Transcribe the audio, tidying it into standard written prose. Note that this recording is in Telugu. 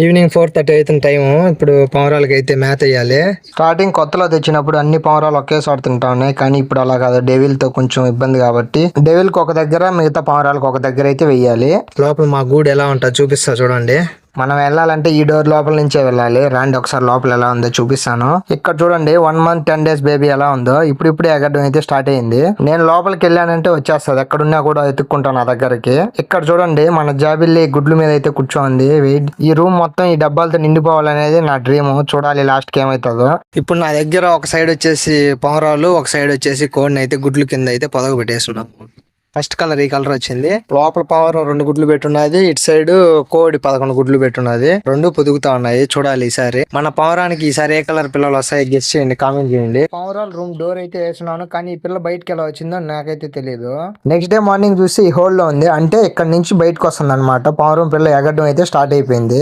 ఈవినింగ్ 4:30 అవుతున్న టైము. ఇప్పుడు పావురాలకి అయితే మేత వేయాలి. స్టార్టింగ్ కొత్తలో తెచ్చినప్పుడు అన్ని పావురాలు ఒకేసారి తింటా ఉన్నాయి, కానీ ఇప్పుడు అలా కాదు. డెవిల్ తో కొంచెం ఇబ్బంది కాబట్టి డెవిల్ కి ఒక దగ్గర, మిగతా పావురాలకు ఒక దగ్గర అయితే వెయ్యాలి. లోపల మా గూడు ఎలా ఉంటుందో చూపిస్తా చూడండి. మనం వెళ్ళాలంటే ఈ డోర్ లోపల నుంచే వెళ్ళాలి. రాండి ఒకసారి లోపల ఎలా ఉందో చూపిస్తాను. ఇక్కడ చూడండి 1 month 10 days బేబీ ఎలా ఉందో ఇప్పుడిప్పుడే ఎగరడం అయితే స్టార్ట్ అయింది. నేను లోపలికి వెళ్ళానంటే వచ్చేస్తుంది, ఎక్కడున్నా కూడా ఎత్తుక్కుంటాను నా దగ్గరికి. ఇక్కడ చూడండి మన జాబిల్లి గుడ్ల మీద అయితే కూర్చోంది. ఈ రూమ్ మొత్తం ఈ డబ్బాలతో నిండిపోవాలనేది నా డ్రీమ్. చూడాలి లాస్ట్ కి ఏమవుతుందో. ఇప్పుడు నా దగ్గర ఒక సైడ్ వచ్చేసి పావురాలు, ఒక సైడ్ వచ్చేసి కోడిని అయితే గుడ్లు కింద అయితే పొదగ పెట్టేస్తున్నాం. ఫస్ట్ కలర్ ఈ కలర్ వచ్చింది. లోపల పావురం 2 గుడ్లు పెట్టున్నది, ఇటు సైడ్ కోడి 11 గుడ్లు పెట్టున్నది. 2 పొదుగుతా ఉన్నాయి. చూడాలి ఈసారి మన పావురానికి ఈసారి ఏ కలర్ పిల్లలు వస్తాయి గెస్ చేయండి, కామెంట్ చేయండి. పావురాల రూమ్ డోర్ అయితే వేస్తున్నాను, కానీ ఈ పిల్ల బయటకి ఎలా వచ్చిందో నాకైతే తెలియదు. నెక్స్ట్ డే మార్నింగ్ చూస్తే ఈ హోల్ లో ఉంది, అంటే ఇక్కడ నుంచి బయటకు వస్తుంది అనమాట. పావురం పిల్ల ఎగరడం అయితే స్టార్ట్ అయిపోయింది.